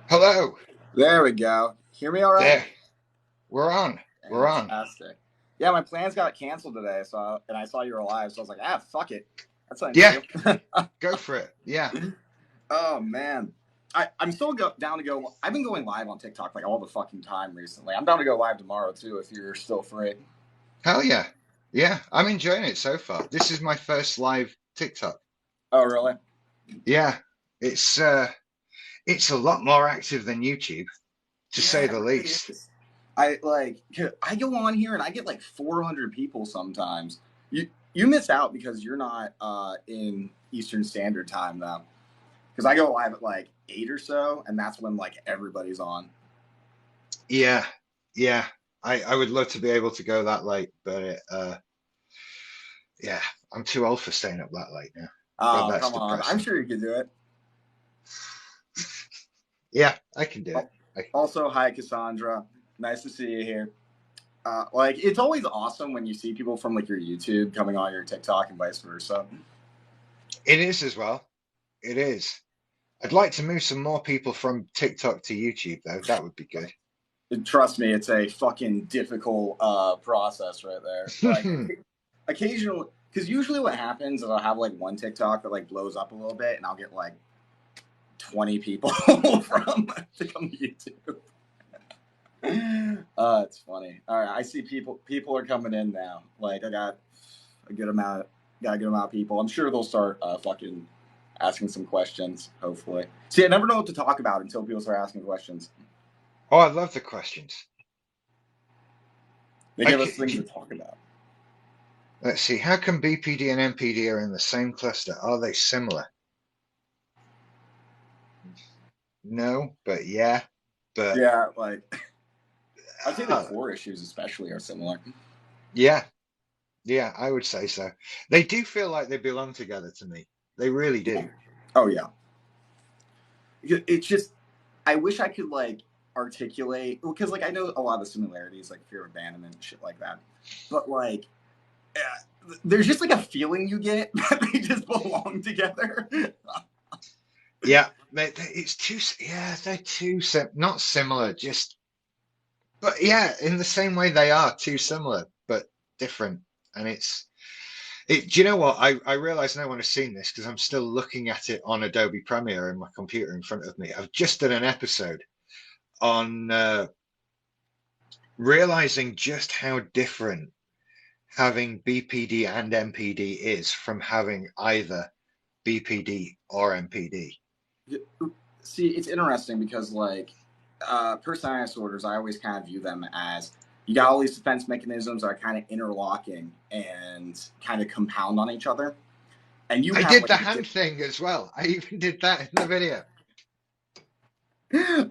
Hello. There we go. Hear me all right? There. We're on. We're on. Fantastic. Yeah, my plans got canceled today, and I saw you were alive, so I was like, fuck it. That's something Yeah, to do. go for it. Yeah. Oh man. I'm still down to go. I've been going live on TikTok like all the fucking time recently. I'm down to go live tomorrow too if you're still free. Hell yeah. Yeah, I'm enjoying it so far. This is my first live TikTok. Oh really? Yeah. It's it's a lot more active than YouTube, to say Yeah, it the really least. is. I go on here and I get like 400 people sometimes. You miss out because you're not in Eastern Standard Time though. Because I go live at like 8 or so, and that's when like everybody's on. Yeah. Yeah. I would love to be able to go that late, but yeah, I'm too old for staying up that late now. But Oh that's come on! I'm depressing. sure you could do it. Yeah, I can do it. Oh, I can do it. also, hi Cassandra. Nice to see you here. Like it's always awesome when you see people from like your YouTube coming on your TikTok and vice versa. It is as well. It is. I'd like to move some more people from TikTok to YouTube, though. That would be good. Trust me, it's a fucking difficult process right there. Like occasionally, because usually what happens is I'll have like one TikTok that like blows up a little bit, and I'll get like 20 people from to come to YouTube. It's funny. All right, I see people are coming in now. Like I a good amount got a good amount of people. I'm sure they'll start fucking asking some questions, hopefully. See, I never know what to talk about until people start asking questions. Oh, I love the questions. They I give us things to c- talk about. let's see. How come BPD and MPD are in the same cluster? Are they similar? No, but yeah, but Yeah, like I'd say the uh, core issues especially are similar. yeah, yeah, I would say so. They do feel like they belong together to me. They really Yeah. do. Oh yeah. It's just I wish I could like articulate because like I know a lot of the similarities like fear of abandonment and shit like that, but like there's just like a feeling you get that they just belong together. Yeah, it's too. Yeah, they're too not similar. Just, but yeah, in the same way they are too similar, but different. And do you know what? I realize no one has seen this because I'm still looking at it on Adobe Premiere in my computer in front of me. I've just done an episode on realizing just how different having BPD and MPD is from having either BPD or MPD. See, it's interesting because like personality disorders, I always kind of view them as you got all these defense mechanisms that are kind of interlocking and kind of compound on each other, and you I have did like the a hand thing as well. I even did that in the video.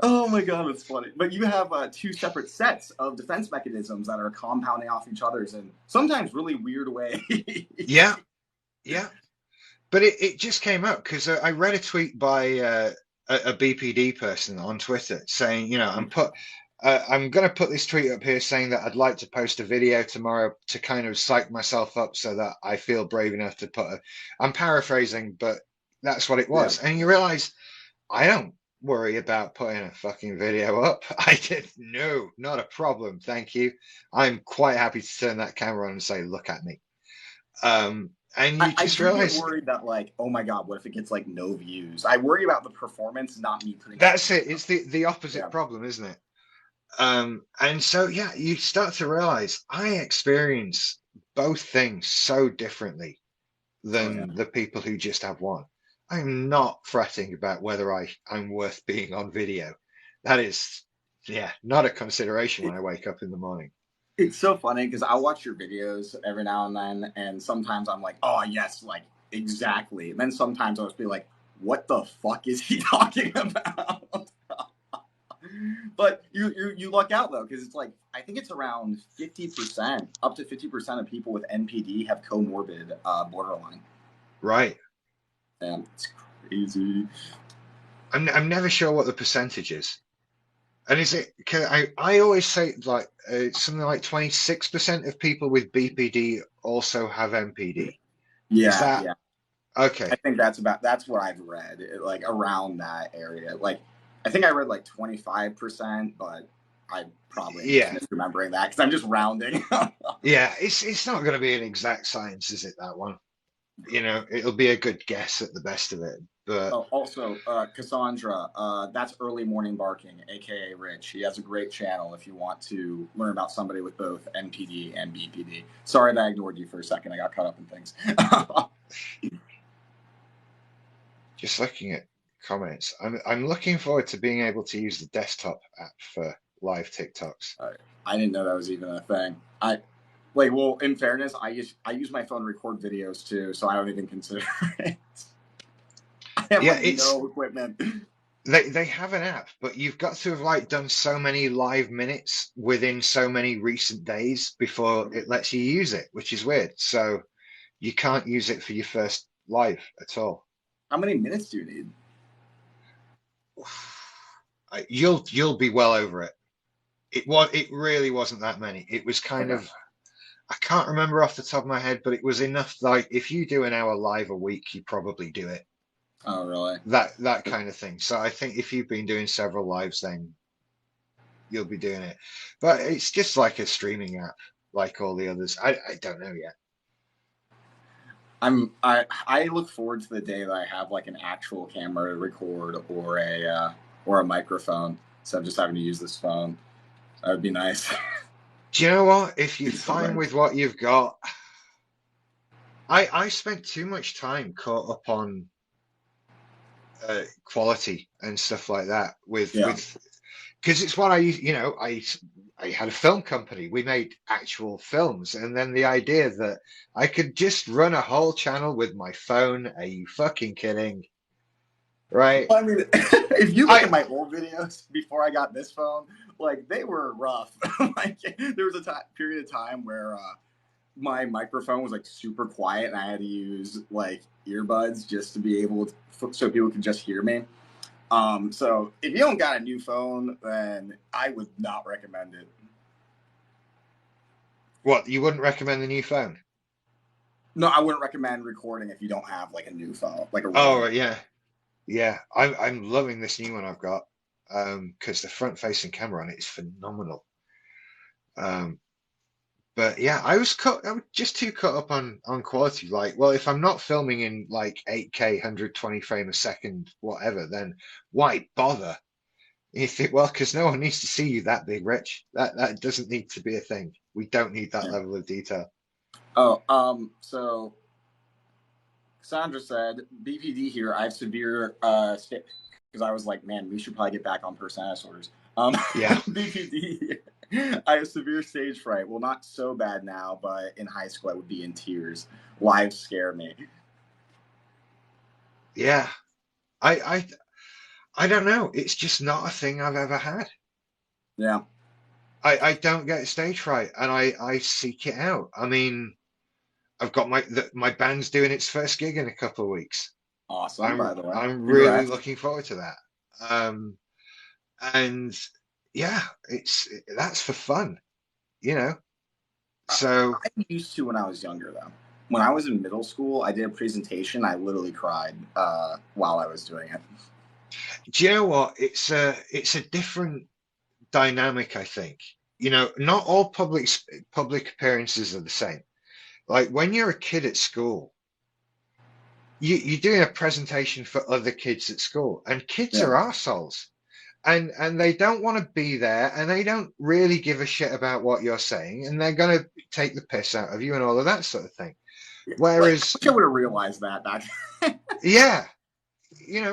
oh my god, that's funny. But you have two separate sets of defense mechanisms that are compounding off each other's in sometimes really weird ways. Yeah, yeah. But it just came up because I read a tweet by a BPD person on Twitter saying, I'm going to put this tweet up here saying that I'd like to post a video tomorrow to kind of psych myself up so that I feel brave enough to I'm paraphrasing, but that's what it Yeah. was. And you realize I don't worry about putting a fucking video up. I did, no, not a problem. Thank you. I'm quite happy to turn that camera on and say, look at me. And you I just do get realize worried that like, oh my god, what if it gets like no views? I worry about the performance, not me putting the that's video it. It's up. the Yeah. opposite problem, isn't it? And so yeah, you start to realize I experience both things so differently Oh yeah. than the people who just have one. I'm not fretting about whether I'm worth being on video. That is, yeah, not a consideration when It, I wake up in the morning. it's so funny because I watch your videos every now and then, and sometimes I'm like, oh yes, like exactly. And then sometimes I'll just be like, what the fuck is he talking about? But you luck out though because it's like I think it's around 50%, up to 50% of people with NPD have comorbid borderline. Right. And it's crazy. I'm never sure what the percentage is. And is it, I always say like something like 26% of people with BPD also have MPD. Is Yeah, that yeah. okay? I think that's what I've read, like around that area. Like I think I read like 25%, but I probably am just Yeah, misremembering that because I'm just rounding. yeah. It's not going to be an exact science, is it? That one. You know, it'll be a good guess at the best of it. But Oh, also, Cassandra, that's Early Morning Barking, aka Rich. He has a great channel if you want to learn about somebody with both NPD and BPD. Sorry that I ignored you for a second. I got caught up in things. just looking at comments, I'm looking forward to being able to use the desktop app for live TikToks. I didn't know that was even a thing. Well, in fairness, I use my phone to record videos too, so I don't even consider it. I have Yeah, like it's no equipment. they have an app, but you've got to have like done so many live minutes within so many recent days before it lets you use it, which is weird. So you can't use it for your first live at all. How many minutes do you need? You'll be well over it. It really wasn't that many. It was kind Okay. of I can't remember off the top of my head, but it was enough. Like if you do an hour live a week, you probably do it. Oh, really? That kind of thing. So I think if you've been doing several lives, then you'll be doing it. But it's just like a streaming app, like all the others. I don't know yet. I look forward to the day that I have like an actual camera to record or a microphone. So I'm just having to use this phone. That would be nice. Do you know what? If you're It's so fine nice. with what you've got, I spent too much time caught up on quality and stuff like that Yeah. with because it's what I had a film company. We made actual films, and then the idea that I could just run a whole channel with my phone. Are you fucking kidding? Right? Well, I mean, if you look I at my old videos before I got this phone, like they were rough. Like there was a period of time where my microphone was like super quiet, and I had to use like earbuds just to be able to, so people could just hear me. So if you don't got a new phone, then I would not recommend it. what you wouldn't recommend the new phone? No, I wouldn't recommend recording if you don't have like a new phone, like a really Oh, new. right, yeah, yeah. I'm loving this new one I've got because the front-facing camera on it is phenomenal. Um, But yeah, I was just too caught up on quality. Like, well, if I'm not filming in like 8K, 120 frame a second, whatever, then why bother? You think, well, because no one needs to see you that big, Rich. That doesn't need to be a thing. We don't need that Yeah. level of detail. Oh, so Sandra said BPD here. I have severe because I was like, man, we should probably get back on personality disorders. Yeah, BPD. I have severe stage fright. Well, not so bad now, but in high school I would be in tears. Live scare me. yeah. I I I don't know. It's just not a thing I've ever had. Yeah. I don't get stage fright, and I seek it out. I mean, I've got my band's doing its first gig in a couple of weeks. Awesome, I'm by the way. I'm really Congrats. looking forward to that. Um, and yeah, that's for fun, you know. So I used to when I was younger, though. When I was in middle school, I did a presentation. I literally cried while I was doing it. do you know what? It's a different dynamic, I think. You know, not all public appearances are the same. Like when you're a kid at school, you're doing a presentation for other kids at school, and kids Yeah. are arseholes. And they don't want to be there, and they don't really give a shit about what you're saying, and they're going to take the piss out of you and all of that sort of thing. Like, I Whereas, wish I would have realized that back. yeah,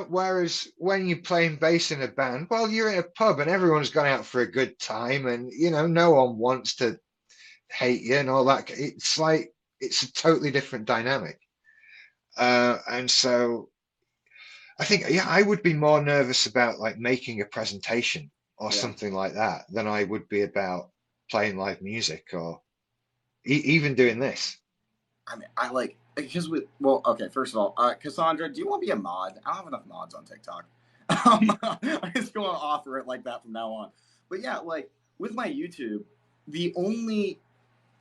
whereas when you're playing bass in a band, well, you're in a pub and everyone's gone out for a good time, and no one wants to hate you and all that. It's like it's a totally different dynamic. And so I think, yeah, I would be more nervous about like making a presentation or Yeah. something like that than I would be about playing live music or even doing this. I mean, I like because okay. First of all, Cassandra, do you want to be a mod? I don't have enough mods on TikTok. I'm just going to offer it like that from now on. But yeah, like with my YouTube, the only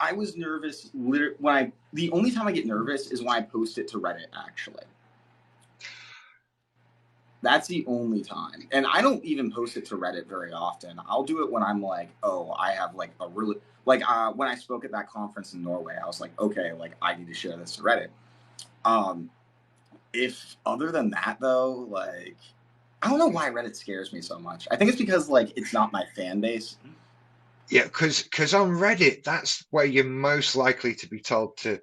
I was nervous the only time I get nervous is when I post it to Reddit. Actually, That's the only time. And I don't even post it to Reddit very often. I'll do it when I'm like, oh, I have like a really, like when I spoke at that conference in Norway, I was like, okay, like I need to share this to Reddit. If other than that though, like, I don't know why Reddit scares me so much. I think it's because like it's not my fan base. Yeah, because on Reddit, that's where you're most likely to be told to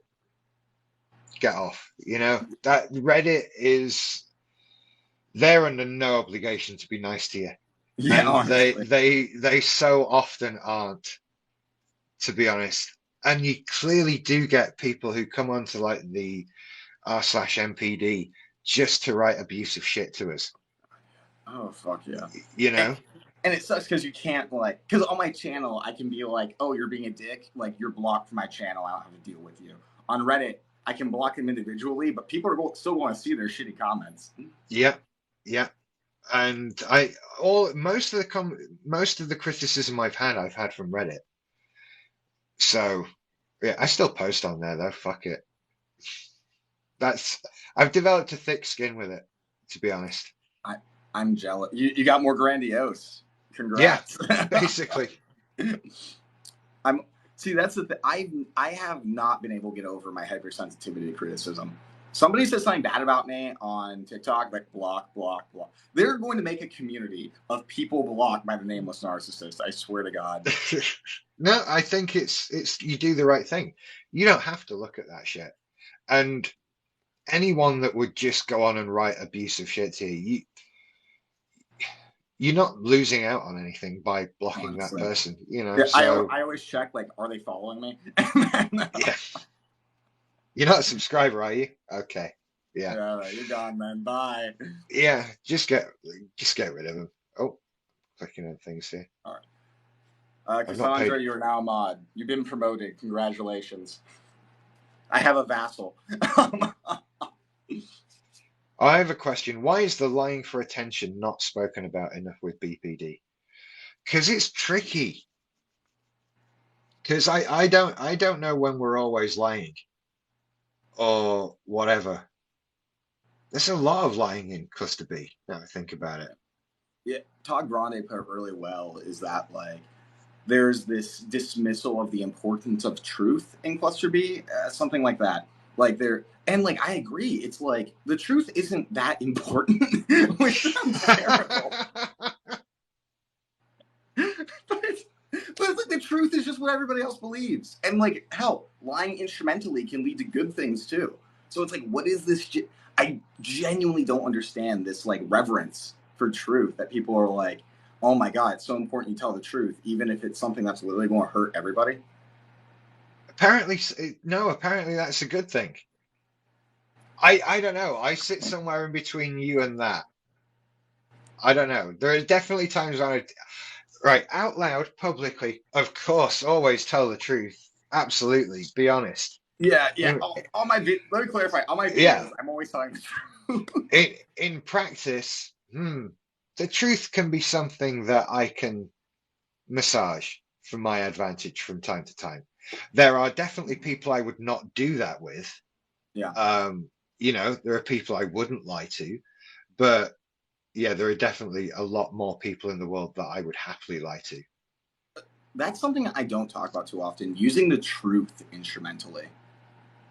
get off. You know, that Reddit is, they're under no obligation to be nice to you. Yeah, And honestly. they so often aren't, to be honest. And you clearly do get people who come onto like the r/MPD just to write abusive shit to us. Oh fuck yeah. You know? And it sucks because you can't like, because on my channel I can be like, oh, you're being a dick, like you're blocked from my channel, I don't have to deal with you. On Reddit I can block them individually, but people are still going to see their shitty comments. Yep. Yep. And most of the criticism I've had from Reddit. So yeah, I still post on there though. Fuck it. I've developed a thick skin with it, to be honest. I'm jealous. You got more grandiose. Congrats. Yeah, basically. That's the thing. I have not been able to get over my hypersensitivity to criticism. Somebody says something bad about me on TikTok, like block, block, block. They're going to make a community of people blocked by the nameless narcissist. I swear to God. No, I think it's you do the right thing. You don't have to look at that shit. And anyone that would just go on and write abusive shit to you, you're not losing out on anything by blocking honestly that person, you know. Yeah, so I always check, like, are they following me? Yeah. You're not a subscriber, are you? Okay. Yeah. Yeah, you're gone, man. Bye. Yeah, just get rid of them. Oh, clicking on things here. All right. Cassandra, you're now a mod. You've been promoted. Congratulations. I have a vassal. I have a question. Why is the lying for attention not spoken about enough with BPD? Because it's tricky. Because I don't know when we're always lying or whatever. There's a lot of lying in Cluster B, now I think about it. Yeah, Todd Grande put it really well, is that like there's this dismissal of the importance of truth in Cluster B, something like that. Like there, and like I agree, it's like the truth isn't that important, which sounds terrible. But like the truth is just what everybody else believes, and like hell, lying instrumentally can lead to good things too. So it's like, what is this? I genuinely don't understand this like reverence for truth that people are like, oh my God, it's so important you tell the truth, even if it's something that's literally going to hurt everybody. Apparently, no, apparently that's a good thing. I don't know. I sit somewhere in between you and that. I don't know. There are definitely times when right, out loud, publicly, of course, always tell the truth. Absolutely. Be honest. Yeah. On my let me clarify. On my videos, yeah. I'm always telling the truth. In practice, the truth can be something that I can massage for my advantage from time to time. There are definitely people I would not do that with. Yeah. You know, there are people I wouldn't lie to, but yeah, there are definitely a lot more people in the world that I would happily lie to. That's something I don't talk about too often, using the truth instrumentally.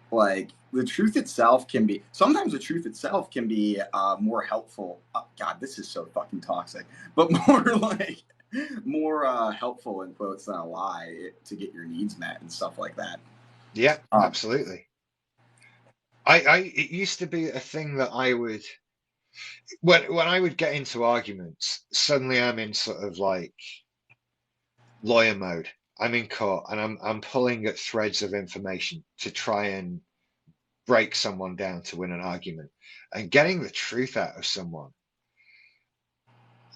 Like the truth itself can be, sometimes the truth itself can be more helpful. Oh, God, this is so fucking toxic, but more helpful in quotes than a lie to get your needs met and stuff like that. Yeah, absolutely. It used to be a thing that I would, when I would get into arguments, suddenly I'm in sort of like lawyer mode. I'm in court and I'm pulling at threads of information to try and break someone down to win an argument, and getting the truth out of someone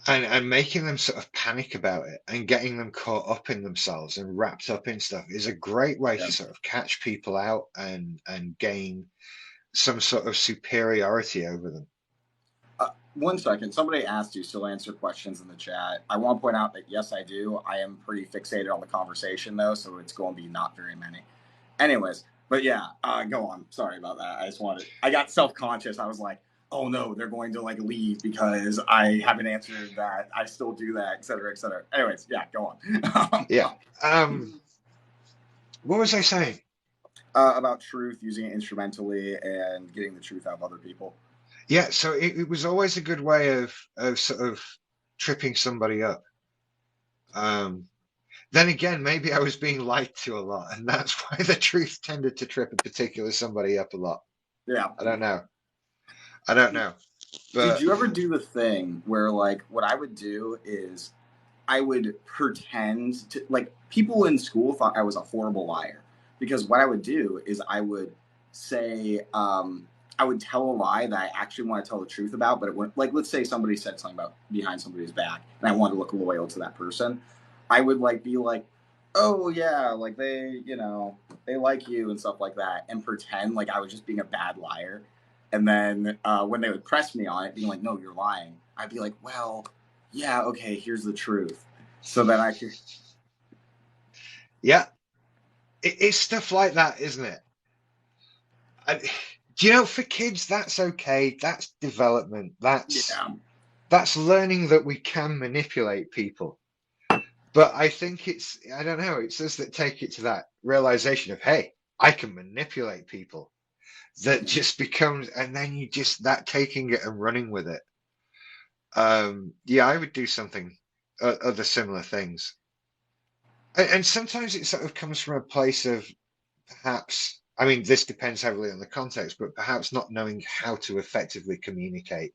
and making them sort of panic about it and getting them caught up in themselves and wrapped up in stuff is a great way to sort of catch people out and gain some sort of superiority over them. 1 second. Somebody asked you still answer questions in the chat. I want to point out that yes, I do. I am pretty fixated on the conversation though, so it's going to be not very many. Anyways, but yeah, go on. Sorry about that. I got self-conscious. I was like, oh no, they're going to like leave because I haven't answered that. I still do that, et cetera, et cetera. Anyways, yeah, go on. Yeah. What was I saying? About truth, using it instrumentally and getting the truth out of other people. Yeah, so it was always a good way of sort of tripping somebody up. Then again, maybe I was being lied to a lot, and that's why the truth tended to trip a particular somebody up a lot. Yeah. I don't know. I don't know. But did you ever do the thing where like what I would do is I would pretend to like people in school thought I was a horrible liar because what I would do is I would say I would tell a lie that I actually want to tell the truth about, but it wouldn't, like let's say somebody said something about behind somebody's back and I wanted to look loyal to that person. I would like be like, oh yeah, like they, you know, they like you and stuff like that, and pretend like I was just being a bad liar. And then when they would press me on it, being like, no, you're lying, I'd be like, well, yeah, okay, here's the truth. So then I could. yeah, it's stuff like that, isn't it? Do you know, for kids, that's okay. That's development. Yeah. That's learning that we can manipulate people. But I think I don't know, it's us that take it to that realization of, hey, I can manipulate people. That just becomes, and then you just, that taking it and running with it. Yeah, I would do something, other similar things. And sometimes it sort of comes from a place of perhaps, I mean, this depends heavily on the context, but perhaps not knowing how to effectively communicate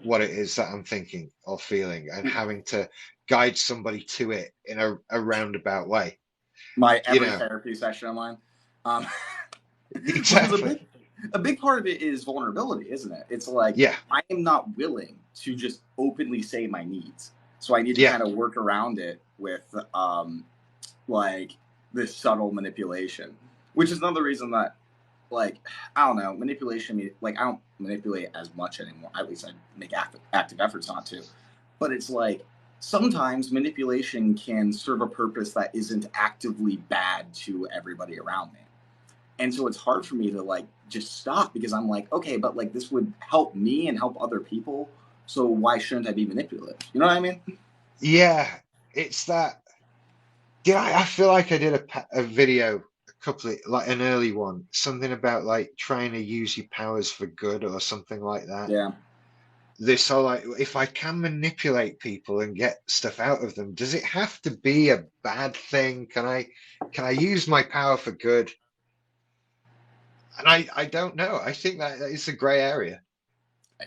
what it is that I'm thinking or feeling, and having to guide somebody to it in a roundabout way. My every therapy session of mine. Exactly. A big part of it is vulnerability, isn't it? It's like, yeah, I am not willing to just openly say my needs. So I need to kind of work around it with like this subtle manipulation, which is another reason that, like, I don't know, manipulation, like, I don't manipulate as much anymore. At least I make active efforts not to. But it's like, sometimes manipulation can serve a purpose that isn't actively bad to everybody around me. And so it's hard for me to like just stop because I'm like, okay, but like this would help me and help other people. So why shouldn't I be manipulative? You know what I mean? Yeah, it's that. Yeah, I feel like I did a video, a couple of, like an early one, something about like trying to use your powers for good or something like that. Yeah. This whole like, if I can manipulate people and get stuff out of them, does it have to be a bad thing? Can I use my power for good? And I don't know. I think that it's a gray area.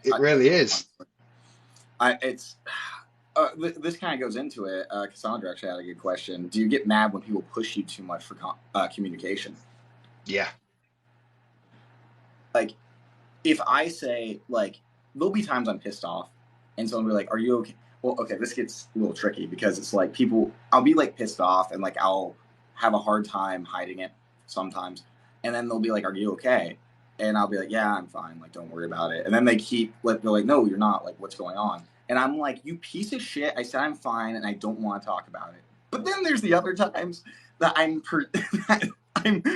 It really is. It's this kind of goes into it. Cassandra actually had a good question. Do you get mad when people push you too much for communication? Yeah. Like, if I say, like, there'll be times I'm pissed off, and someone will be like, "Are you okay?" Well, okay, this gets a little tricky because it's like I'll be like pissed off, and like I'll have a hard time hiding it sometimes, and then they'll be like, "Are you okay?" And I'll be like, "Yeah, I'm fine. Like, don't worry about it." And then they're like, "No, you're not. Like, what's going on?" And I'm like, "You piece of shit! I said I'm fine, and I don't want to talk about it." But then there's the other times that I'm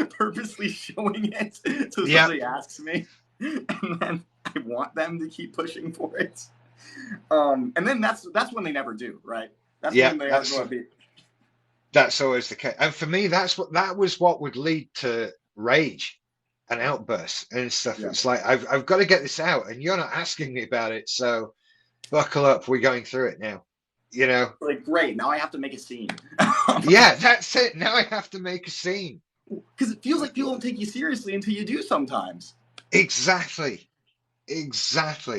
purposely showing it so somebody asks me, and then I want them to keep pushing for it. And then that's when they never do, right? That's when they are going to be. That's always the case. And for me, that was what would lead to rage and outbursts and stuff. Yeah. It's like I've got to get this out, and you're not asking me about it, so buckle up. We're going through it now. You know, like, great. Now I have to make a scene. Yeah, that's it. Now I have to make a scene because it feels like people don't take you seriously until you do sometimes. Exactly. For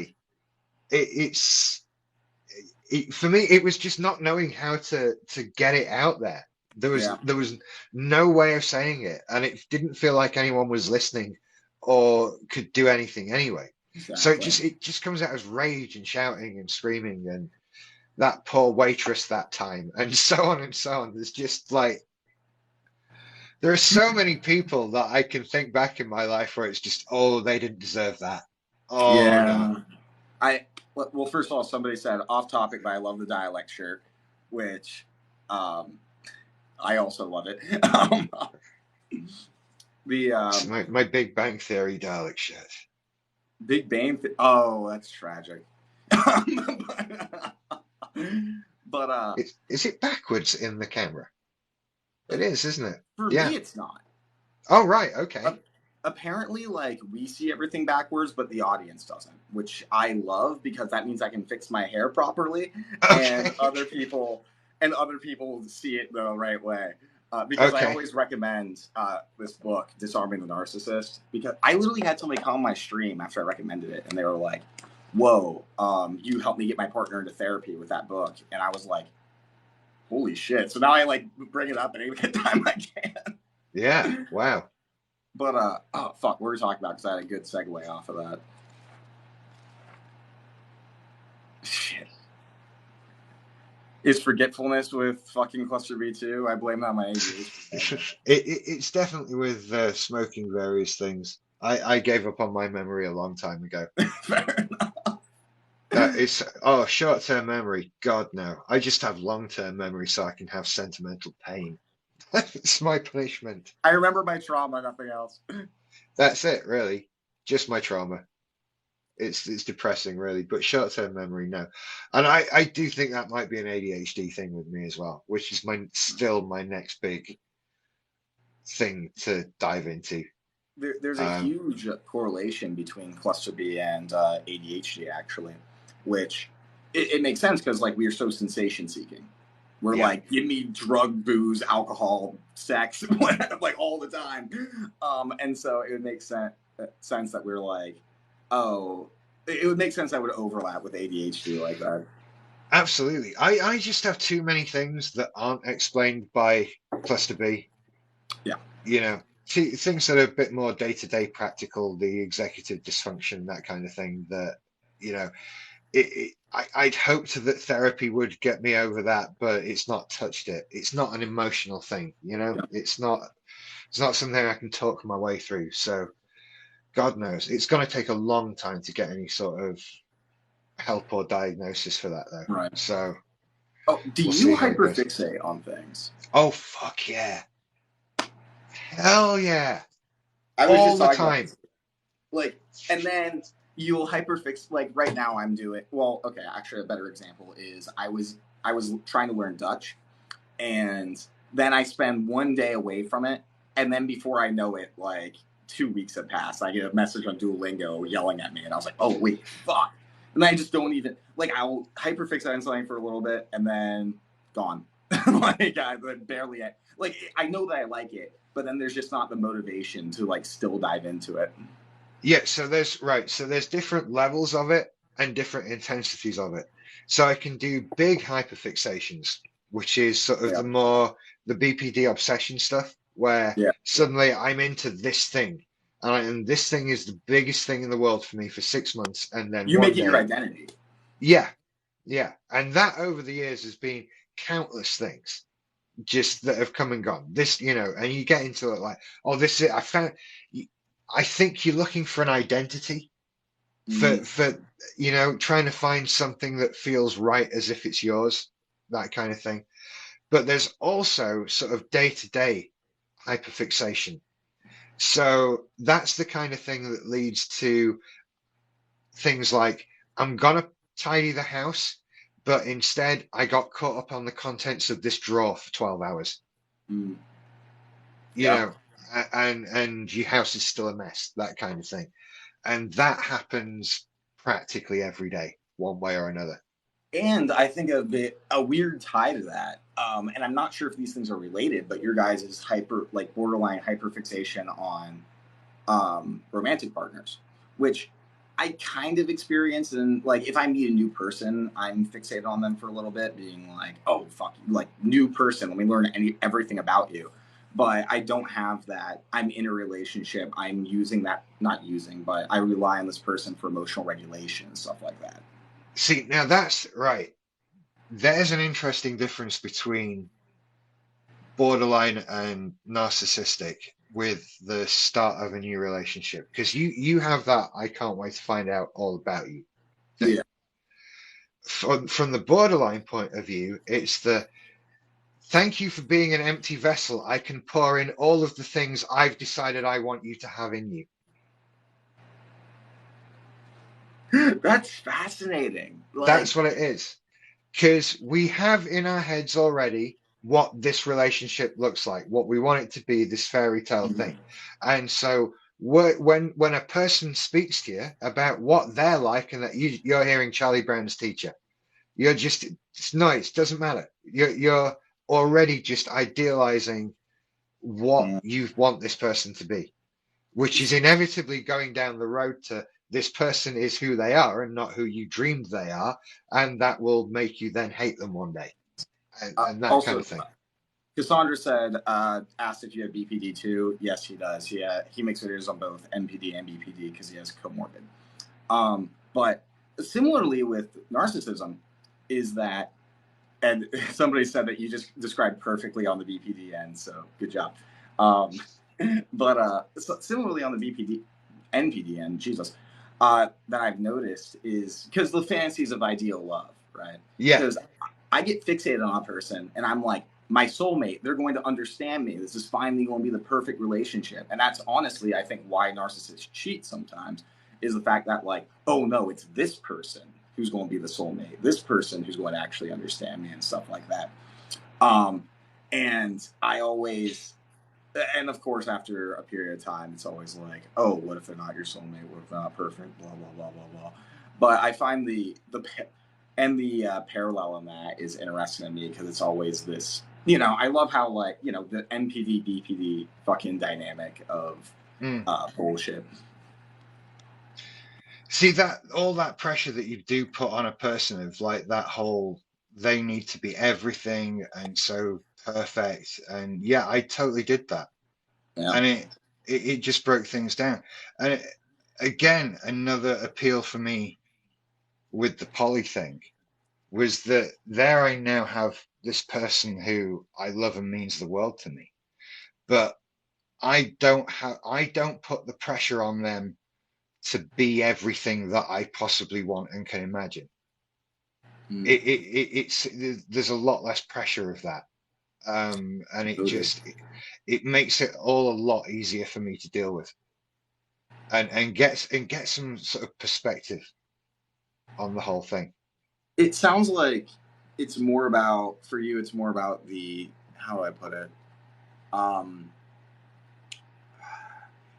me, it was just not knowing how to get it out there. There was no way of saying it, and it didn't feel like anyone was listening or could do anything anyway. Exactly. So it just comes out as rage and shouting and screaming, and that poor waitress that time, and so on and so on. There's just like, there are so many people that I can think back in my life where it's just, oh, they didn't deserve that. Oh, yeah. No. Well, first of all, somebody said off topic, but I love the dialect shirt, which I also love it. My Big Bang Theory dialect shirt. Big Bang. Oh, that's tragic. but Is it backwards in the camera? It is, isn't it? for Yeah. me, it's not. Oh, right. Uh, Okay. Apparently, like we see everything backwards, but the audience doesn't, which I love because that means I can fix my hair properly, and Okay. other people see it the right way. Because I Okay. always recommend this book, Disarming the Narcissist, because I literally had somebody come on my stream after I recommended it, and they were like, "Whoa, you helped me get my partner into therapy with that book," and I was like, "Holy shit!" So now I like bring it up any time I can. Yeah. Wow. But oh fuck, what were we talking about? Because I had a good segue off of that. Shit. Is forgetfulness with fucking Cluster B too? I blame that on my ADHD. It's definitely with smoking various things. I gave up on my memory a long time ago. Fair enough. It's short-term memory. God no. I just have long-term memory so I can have sentimental pain. It's my punishment. I remember my trauma, nothing else. That's it, really. Just my trauma. It's depressing, really. But short-term memory, no. And I do think that might be an ADHD thing with me as well, which is still my next big thing to dive into. There's a Um, huge correlation between Cluster B and ADHD, actually, which it makes sense because like we are so sensation seeking. We're yeah, like, give me drug, booze, alcohol, sex, like all the time. And so it would make sense that we're like, oh, it would make sense that would overlap with ADHD like that. absolutely. I just have too many things that aren't explained by cluster B. Yeah. You know, things that are a bit more day-to-day practical, the executive dysfunction, that kind of thing. That you know, I'd hoped that therapy would get me over that, but it's not touched it. It's not an emotional thing, you know. Yeah. It's not something I can talk my way through. So God knows, it's going to take a long time to get any sort of help or diagnosis for that, though. Right. So Oh, do we'll you see how it goes. hyperfixate on things? Oh fuck yeah, hell yeah, I was all just the talking about time. this. Like, and then you'll hyperfix. Like right now, I'm doing. Well, okay. Actually, a better example is I was trying to learn Dutch, and then I spend one day away from it, and then before I know it, like 2 weeks have passed. I get a message on Duolingo yelling at me, and I was like, "Oh wait, fuck!" And then I just don't even like. I'll hyperfixate on something for a little bit, and then gone. Like I barely like. I know that I like it, but then there's just not the motivation to like still dive into it. Yeah, so there's different levels of it and different intensities of it. So I can do big hyperfixations, which is sort of Yeah, the BPD obsession stuff, where yeah. suddenly I'm into this thing, and this thing is the biggest thing in the world for me for 6 months, and then You one make it your day, identity. yeah, yeah, and that over the years has been countless things just that have come and gone. This, and you get into it like, oh, this is I found. I think you're looking for an identity Mm, for trying to find something that feels right as if it's yours, that kind of thing. But there's also sort of day-to-day hyperfixation. So that's the kind of thing that leads to things like I'm gonna tidy the house, but instead I got caught up on the contents of this drawer for 12 hours. mm. You Yeah. know, and your house is still a mess, that kind of thing. And that happens practically every day, one way or another. And I think a weird tie to that, and I'm not sure if these things are related, but your guys' is like borderline hyperfixation on romantic partners, which I kind of experience. And like, if I meet a new person, I'm fixated on them for a little bit, being like, "Oh fuck, like new person, let me learn everything about you." But I don't have that. I'm in a relationship. I'm using that, not using, but I rely on this person for emotional regulation and stuff like that. See, now that's right. There's an interesting difference between borderline and narcissistic with the start of a new relationship because you have that I can't wait to find out all about you thing. Yeah. From the borderline point of view, it's the thank you for being an empty vessel. I can pour in all of the things I've decided I want you to have in you. That's fascinating. That's Like, what it is. Because we have in our heads already what this relationship looks like, what we want it to be, this fairy tale thing. And so when a person speaks to you about what they're like and that you're hearing Charlie Brown's teacher, you're just, no, it doesn't matter. You're already just idealizing what mm, you want this person to be, which is inevitably going down the road to this person is who they are and not who you dreamed they are, and that will make you then hate them one day, and that kind also, of thing. Cassandra said, asked if you have BPD too. Yes, he does. He makes videos on both NPD and BPD because he has comorbid. But similarly with narcissism, is that, and somebody said that you just described perfectly on the BPD end, so good job. But similarly on the BPD, NPD end, Jesus, that I've noticed is because the fantasies of ideal love, right? Yeah. Because I get fixated on a person and I'm like, my soulmate, they're going to understand me. This is finally going to be the perfect relationship. And that's honestly, I think, why narcissists cheat sometimes is the fact that, like, oh no, it's this person who's going to be the soulmate, this person who's going to actually understand me and stuff like that. And I always, and of course, after a period of time, it's always like, oh, what if they're not your soulmate? What if they're not perfect? Blah blah blah blah blah. But I find the parallel in that is interesting to me because it's always this. I love how, like, the NPD BPD fucking dynamic of Mm. bullshit. See that all that pressure that you do put on a person of like that whole they need to be everything and so perfect, and yeah, I totally did that, Yeah. and it just broke things down, and again, another appeal for me with the poly thing was that there I now have this person who I love and means the world to me, but I don't put the pressure on them to be everything that I possibly want and can imagine. Mm. It's there's a lot less pressure of that, and it makes it all a lot easier for me to deal with, and get some sort of perspective on the whole thing. It sounds like it's more about, for you, it's more about the, how do I put it? Um,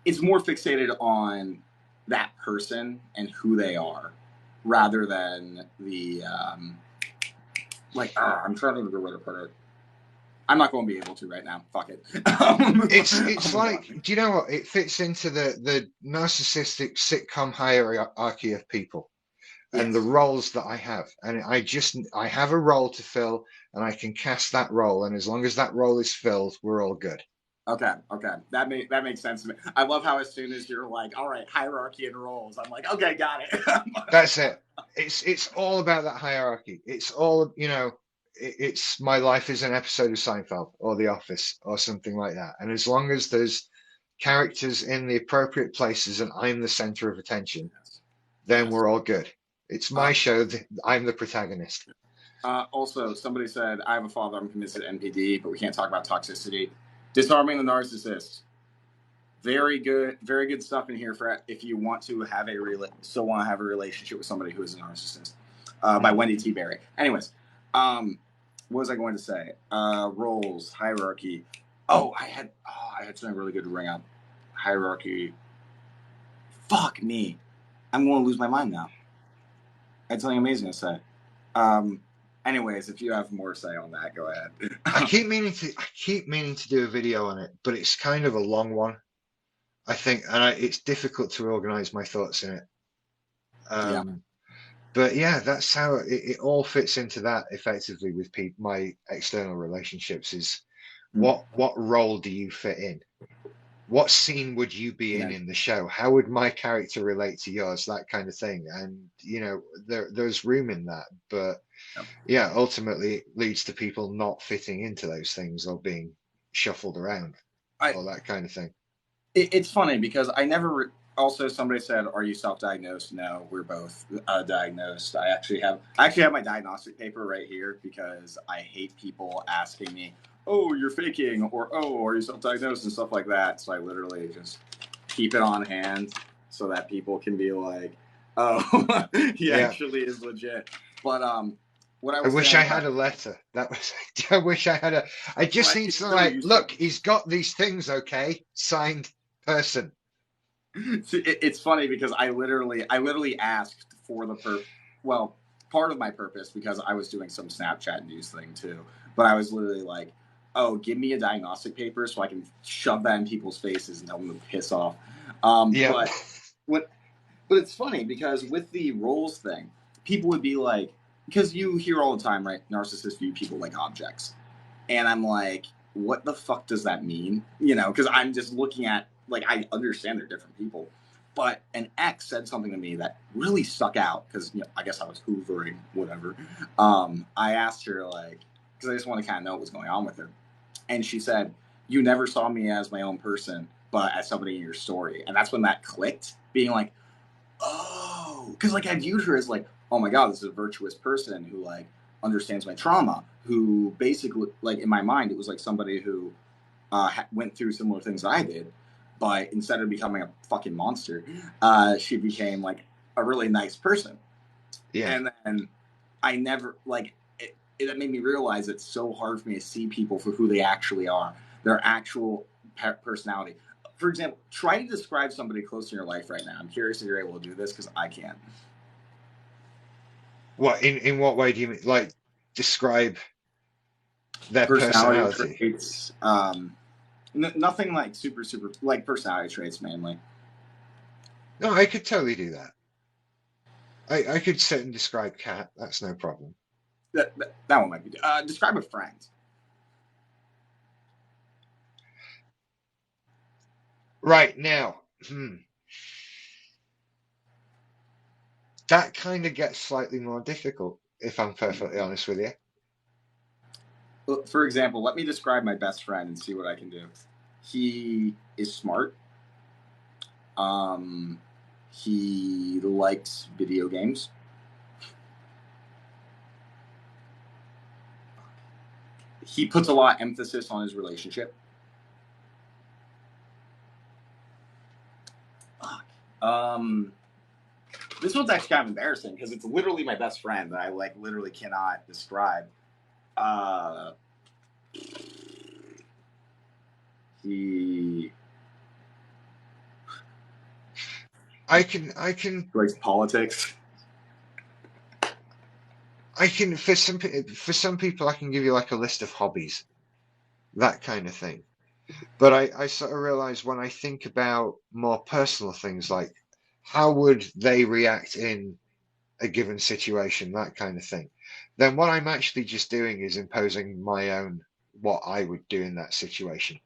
it's more fixated on that person and who they are rather than the, like, I'm trying to think of a good way to put it. I'm not going to be able to right now. Fuck it. It's like, do you know what? It fits into the narcissistic sitcom hierarchy of people and the Yes. roles that I have. And I have a role to fill and I can cast that role. And as long as that role is filled, we're all good. Okay. Okay. That makes sense to me. I love how as soon as you're like, all right, hierarchy and roles, I'm like, okay, got it. That's it. It's all about that hierarchy. It's all, it's my life is an episode of Seinfeld or The Office or something like that. And as long as there's characters in the appropriate places and I'm the center of attention, Yes. then Yes. we're all good. It's my show. I'm the protagonist. Also, somebody said, I have a father, I'm committed to NPD, but we can't talk about toxicity. Disarming the narcissist. Very good stuff in here for if you want to have still want to have a relationship with somebody who is a narcissist. By Wendy T. Berry. Anyways, what was I going to say? Roles, hierarchy. I had something really good to bring up. Hierarchy. Fuck me. I'm going to lose my mind now. I had something amazing to say. Anyways, if you have more to say on that, go ahead. I keep meaning to do a video on it, but it's kind of a long one, I think, and it's difficult to organize my thoughts in it. Yeah. But yeah, that's how it all fits into that effectively with my external relationships is what role do you fit in? What scene would you be in the show? How would my character relate to yours? That kind of thing. And there's room in that, but yeah, ultimately it leads to people not fitting into those things or being shuffled around or that kind of thing. It's funny because I never. Also, somebody said, "Are you self-diagnosed?" No, we're both diagnosed. I actually have my diagnostic paper right here because I hate people asking me, "Oh, you're faking," or "Oh, are you self-diagnosed?" and stuff like that. So I literally just keep it on hand so that people can be like, Oh, he Yeah. actually is legit. But what I I was wish I saying had about a letter. That was. I wish I had a. I just right, need it's to so like useful. look. He's got these things. Okay, signed person. See, it's funny because I literally asked for well, part of my purpose because I was doing some Snapchat news thing too. But I was literally like, "Oh, give me a diagnostic paper so I can shove that in people's faces and tell them to piss off." Yeah. But what But it's funny because with the roles thing, people would be like, because you hear all the time, right? Narcissists view people like objects. And I'm like, what the fuck does that mean? Because I'm just looking at, like, I understand they're different people. But an ex said something to me that really stuck out because, I guess I was hoovering, whatever. I asked her, like, because I just want to kind of know what was going on with her. And she said, "You never saw me as my own person, but as somebody in your story." And that's when that clicked, being like, oh, because like I viewed her as like, oh my god, this is a virtuous person who like understands my trauma, who basically like in my mind it was like somebody who went through similar things that I did, but instead of becoming a fucking monster, she became like a really nice person. Yeah. And then I never like it made me realize it's so hard for me to see people for who they actually are, their actual personality. For example, try to describe somebody close in your life right now. I'm curious if you're able to do this because I can't. What in what way do you mean? Like describe their Personality personality? traits, nothing like super like personality traits mainly. No, I could totally do that. I could sit and describe Cat. That's no problem. That one might be. Describe a friend. Right now, that kind of gets slightly more difficult, if I'm perfectly honest with you. For example, let me describe my best friend and see what I can do. He is smart. Um, he likes video games. He puts a lot of emphasis on his relationship. Um, this one's actually kind of embarrassing because it's literally my best friend that I like literally cannot describe. Uh, he I can likes politics. for some people I can give you like a list of hobbies, that kind of thing. But I sort of realize when I think about more personal things like how would they react in a given situation, that kind of thing, then what I'm actually just doing is imposing my own what I would do in that situation.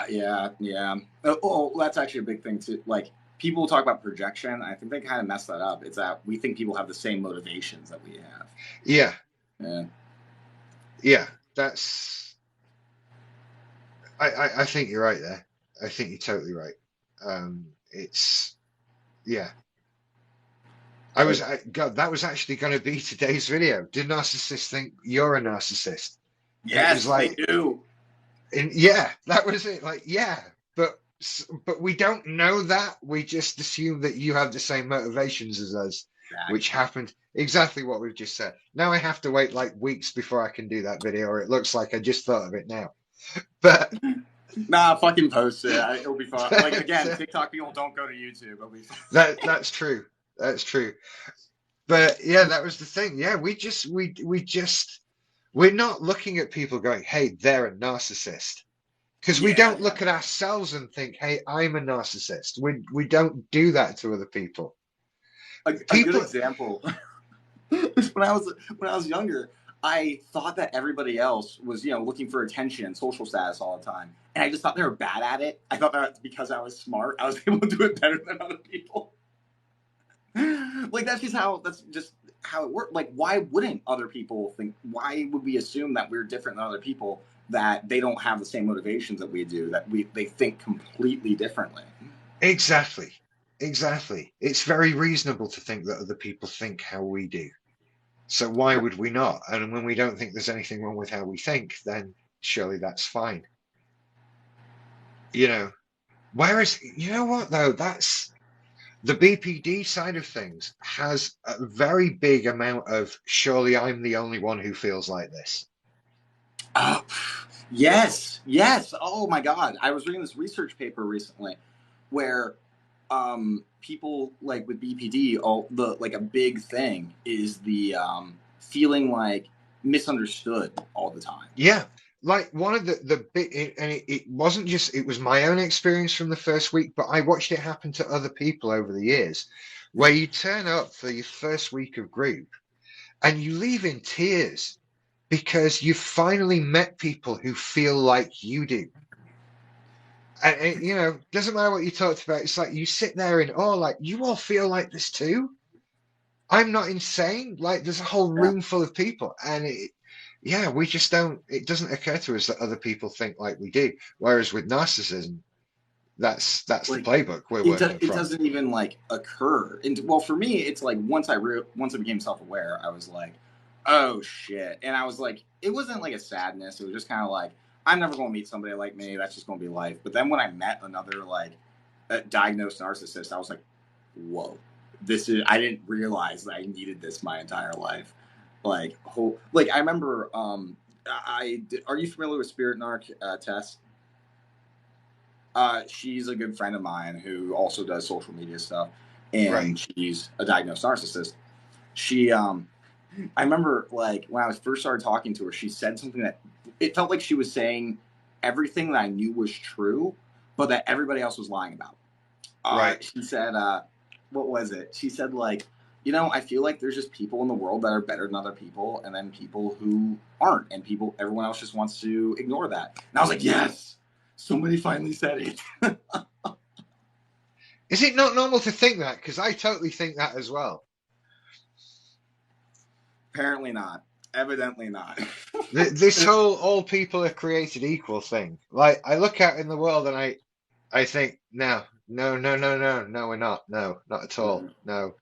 Yeah, yeah. That's actually a big thing too. Like people talk about projection. I think they kind of mess that up. It's that we think people have the same motivations that we have. Yeah, Yeah. yeah, that's I think you're right there. I think you're totally right. It's yeah. God, that was actually going to be today's video. Do narcissists think you're a narcissist? And it was Yes, they like, do. and yeah, that was it. Like, yeah, but we don't know that. We just assume that you have the same motivations as us, which Exactly. happened exactly what we've just said. Now I have to wait like weeks before I can do that video, or it looks like I just thought of it now. But Nah, fucking post it. It'll be fun. Like that, again, TikTok people don't go to YouTube. It'll be fun. that's true. That's true. But yeah, that was the thing. Yeah, we just we're not looking at people going, "Hey, they're a narcissist." Because we Yeah, don't yeah. look at ourselves and think, "Hey, I'm a narcissist." We don't do that to other people. A good People example. When I was younger, I thought that everybody else was looking for attention and social status all the time, and I just thought they were bad at it. I thought that because I was smart, I was able to do it better than other people. Like that's just how it worked. Like, why wouldn't other people think? Why would we assume that we're different than other people? That they don't have the same motivations that we do. That they think completely differently. exactly, exactly. It's very reasonable to think that other people think how we do. So why would we not? And when we don't think there's anything wrong with how we think, then surely that's fine. You know. Whereas, you know what though? That's The BPD side of things has a very big amount of surely I'm the only one who feels like this. Oh, yes, yes. Oh my God. I was reading this research paper recently where people like with BPD, all the like a big thing is the feeling like misunderstood all the time. Yeah, like one of the bit, and it wasn't just it was my own experience from the first week, but I watched it happen to other people over the years, where you turn up for your first week of group and you leave in tears because you've finally met people who feel like you do. And you know, doesn't matter what you talked about. It's like you sit there and oh, like you all feel like this too. I'm not insane. Like there's a whole Yeah. room full of people, and yeah, we just don't. It doesn't occur to us that other people think like we do. Whereas with narcissism, that's the Like playbook we're working it from. doesn't even like occur. And well, for me, it's like once I became self aware, I was like, oh shit, and I was like, it wasn't like a sadness. It was just kind of like I'm never gonna meet somebody like me. That's just gonna be life. But then when I met another like diagnosed narcissist, I was like, whoa, this is. I didn't realize that I needed this my entire life. Like I remember. Are you familiar with Spirit Narc Tess? She's a good friend of mine who also does social media stuff, Right. and she's a diagnosed narcissist. She, I remember like when I was first started talking to her, she said something that it felt like she was saying everything that I knew was true, but that everybody else was lying about. Right. She said, what was it? She said like, I feel like there's just people in the world that are better than other people, and then people who aren't, and everyone else just wants to ignore that. And I was like, yes, somebody finally said it. Is it not normal to think that? Because I totally think that as well. Apparently not. Evidently not. This whole all people are created equal thing. Like I look out in the world and I think no, no, no, no, no, no, we're not. No, not at all. No.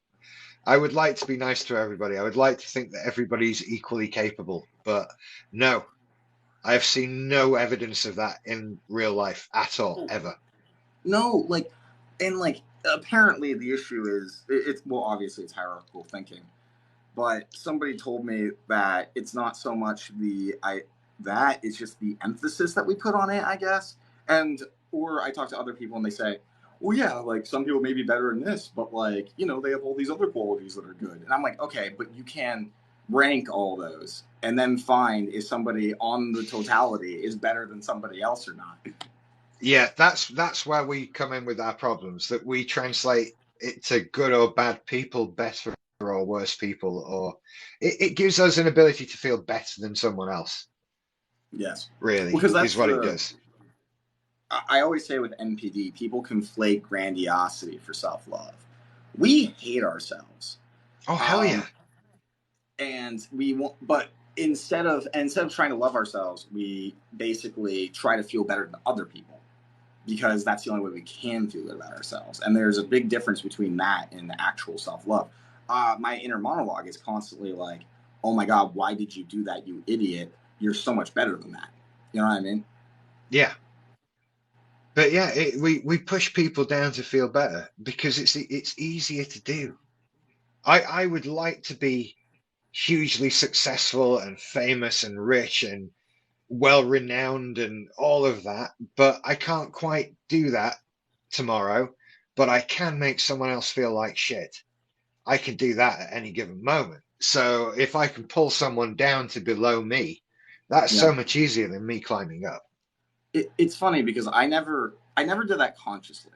I would like to be nice to everybody. I would like to think that everybody's equally capable, but no, I've seen no evidence of that in real life at all, ever. No, like, and like, apparently the issue is it's well, obviously it's hierarchical thinking, but somebody told me that it's not so much that it's just the emphasis that we put on it, I guess. And or I talk to other people and they say, well, yeah, like some people may be better in this, but like they have all these other qualities that are good. And I'm like, okay, but you can rank all those and then find if somebody on the totality is better than somebody else or not. Yeah, that's where we come in with our problems, that we translate it to good or bad people, better or worse people, or it gives us an ability to feel better than someone else, Yes, really, because is that's what it the does. I always say with NPD, people conflate grandiosity for self love. We hate ourselves, Oh, hell yeah. um, and we want, but instead of trying to love ourselves, we basically try to feel better than other people because that's the only way we can feel good about ourselves. And there's a big difference between that and the actual self love. My inner monologue is constantly like, "Oh my God, why did you do that, you idiot? You're so much better than that." You know what I mean? Yeah. But yeah, we push people down to feel better because it's easier to do. I would like to be hugely successful and famous and rich and well renowned and all of that, but I can't quite do that tomorrow. But I can make someone else feel like shit. I can do that at any given moment. So if I can pull someone down to below me, that's Yeah. so much easier than me climbing up. It's funny because I never did that consciously.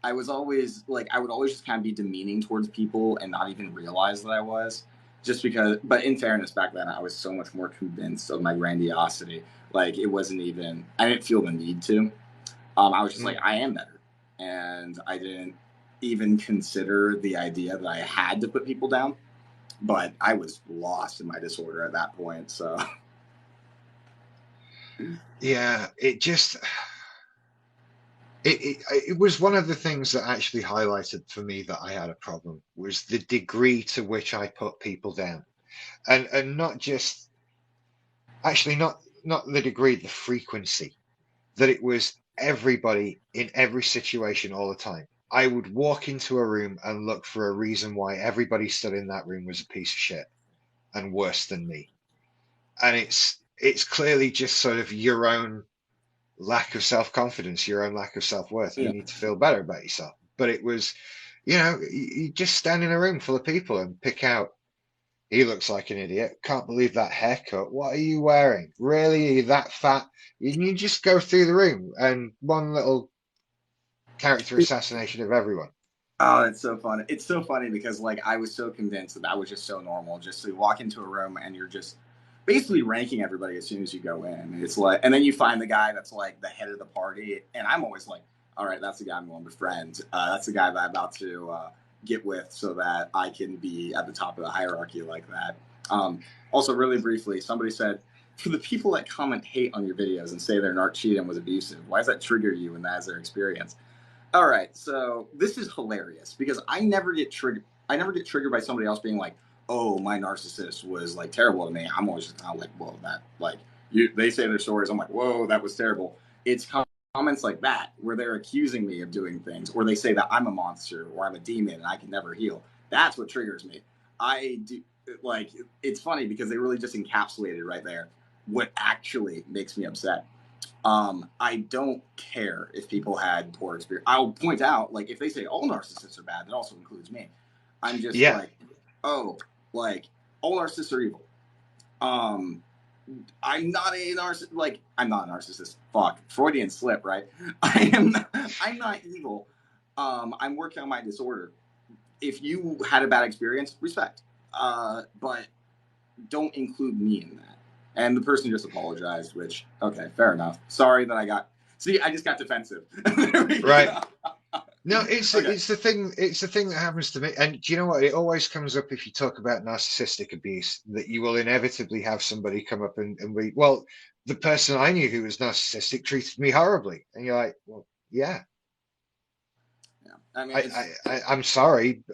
I was always like I would always just kind of be demeaning towards people and not even realize that I was just because. But in fairness, back then I was so much more convinced of my grandiosity. Like it wasn't even I didn't feel the need to. I was just like Mm. I am better, and I didn't even consider the idea that I had to put people down. But I was lost in my disorder at that point. So Yeah, it just it was one of the things that actually highlighted for me that I had a problem was the degree to which I put people down. And not just actually not the degree, the frequency that it was everybody in every situation all the time. I would walk into a room and look for a reason why everybody stood in that room was a piece of shit and worse than me. And it's clearly just sort of your own lack of self-confidence, your own lack of self-worth. You Yeah. need to feel better about yourself. But it was, you just stand in a room full of people and pick out, he looks like an idiot. Can't believe that haircut. What are you wearing? Really? Are you that fat? You just go through the room and one little character assassination of everyone. Oh, it's so funny. It's so funny because like I was so convinced that was just so normal. Just to walk into a room and you're just basically ranking everybody as soon as you go in. It's like, and then you find the guy that's like the head of the party, and I'm always like, all right, that's the guy I'm going to befriend. That's the guy that I'm about to get with, so that I can be at the top of the hierarchy like that. Also, really briefly, somebody said, for the people that comment hate on your videos and say their narc cheating was abusive, why does that trigger you when that's their experience? All right, so this is hilarious because I never get triggered. I never get triggered by somebody else being like, "Oh, my narcissist was like terrible to me." I'm always just kind of like, "Whoa, that like you." They say their stories. I'm like, "Whoa, that was terrible." It's comments like that where they're accusing me of doing things, or they say that I'm a monster or I'm a demon and I can never heal. That's what triggers me. I do like it's funny because they really just encapsulated right there what actually makes me upset. I don't care if people had poor experience. I'll point out, like, if they say all narcissists are bad, that also includes me. I'm just Yeah. like, oh, like, all narcissists are evil. Um, I'm not a narcissist. Like, I'm not a narcissist. Fuck, Freudian slip, right? I'm not evil. I'm working on my disorder. If you had a bad experience, respect. But don't include me in that. And the person just apologized, which, okay, fair enough. Sorry that I got, see, I just got defensive. Right. No, Okay. it's the thing that happens to me. And do you know what? It always comes up if you talk about narcissistic abuse, that you will inevitably have somebody come up and be, well, the person I knew who was narcissistic treated me horribly. And you're like, well, yeah, Yeah. I mean, it's, I'm sorry.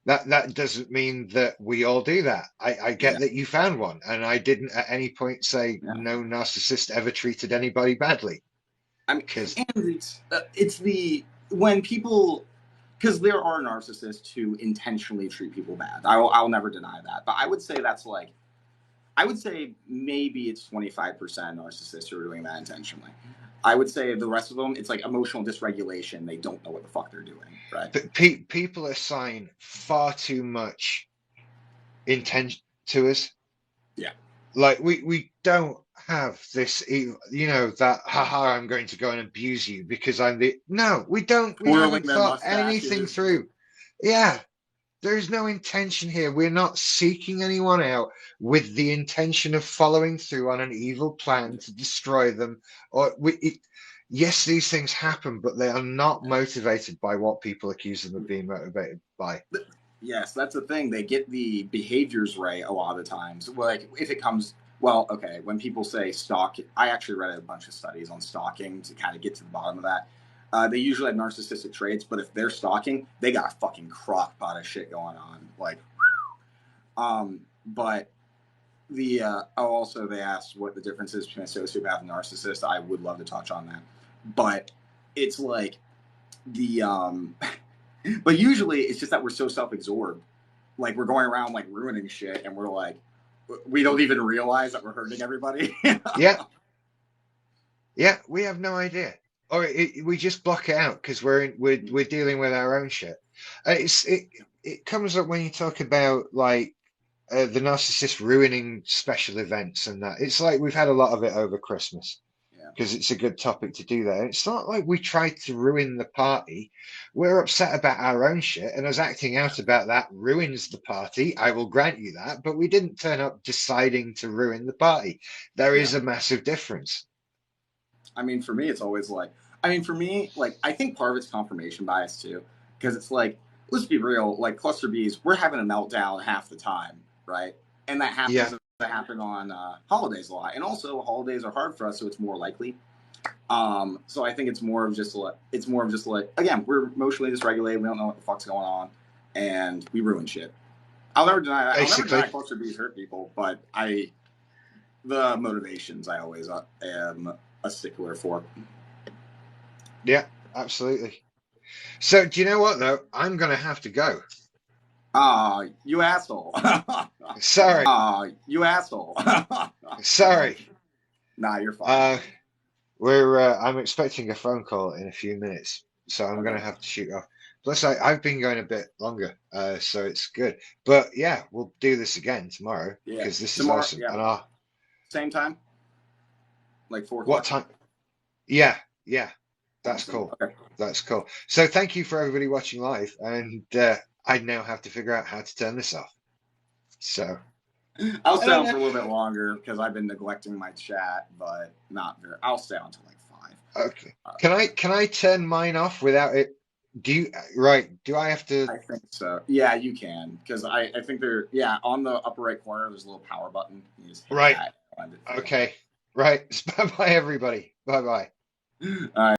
That doesn't mean that we all do that. I get yeah. that you found one, and I didn't at any point say Yeah. no narcissist ever treated anybody badly. I mean, Because and it's the, when people, because there are narcissists who intentionally treat people bad. I'll never deny that. But I would say that's like, I would say maybe it's 25% narcissists who are doing that intentionally. I would say the rest of them, it's like emotional dysregulation. They don't know what the fuck they're doing, right? people assign far too much intention to us. Yeah. Like we don't have this, that haha, I'm going to go and abuse you because I'm the no, we don't. We Twirling haven't their thought anything mustaches. through. Yeah, there's no intention here. We're not seeking anyone out with the intention of following through on an evil plan to destroy them. Yes, these things happen, but they are not motivated by what people accuse them of being motivated by. Yes, that's the thing. They get the behaviors right a lot of the times. Like if it comes, well, okay, when people say stalk, I actually read a bunch of studies on stalking to kind of get to the bottom of that. They usually have narcissistic traits, but if they're stalking, they got a fucking crock pot of shit going on. Like, but the also they asked what the difference is between a sociopath and narcissist. I would love to touch on that, but it's like the but usually it's just that we're so self-absorbed, like we're going around like ruining shit, and we're like, we don't even realize that we're hurting everybody. Yeah, yeah, we have no idea, or we just block it out because we're dealing with our own shit. It comes up when you talk about like the narcissist ruining special events and that. It's like we've had a lot of it over Christmas Yeah. because it's a good topic to do that. It's not like we tried to ruin the party. We're upset about our own shit, and us acting out about that ruins the party. I will grant you that, but we didn't turn up deciding to ruin the party. There Yeah. is a massive difference. I mean, for me, it's always like, I mean, for me, like, I think part of it's confirmation bias too, because it's like, let's be real, like cluster Bs, we're having a meltdown half the time, right? And that happens Yeah, to happen on holidays a lot, and also holidays are hard for us, so it's more likely. So I think it's more of just like, again, we're emotionally dysregulated, we don't know what the fuck's going on, and we ruin shit. I'll never deny that. I'll never basically. deny cluster Bs hurt people, but the motivations I always am a stickler for. Yeah, absolutely. So do you know what though? I'm gonna have to go. Ah, you asshole. Sorry, You asshole. sorry. Nah, you're fine. Uh, I'm expecting a phone call in a few minutes, so I'm gonna Okay. have to shoot off. Plus, I've been going a bit longer, so it's good. But yeah, we'll do this again tomorrow Yeah. because this is Tomorrow, awesome. yeah. And Same time? Like 4 what o'clock? time? Yeah, yeah, that's Awesome. cool. Okay. That's cool. So thank you for everybody watching live, and I now have to figure out how to turn this off. So I'll I stay don't on know. for a little bit longer because I've been neglecting my chat, but not very. I'll stay on until like 5. Okay. Can I turn mine off without it? Do you right? Do I have to? I think so. Yeah, you can because I think they're yeah on the upper right corner. There's a little power button. You just hit Right. that. Find it for you. Okay. Right. Bye bye everybody. Bye bye. All right.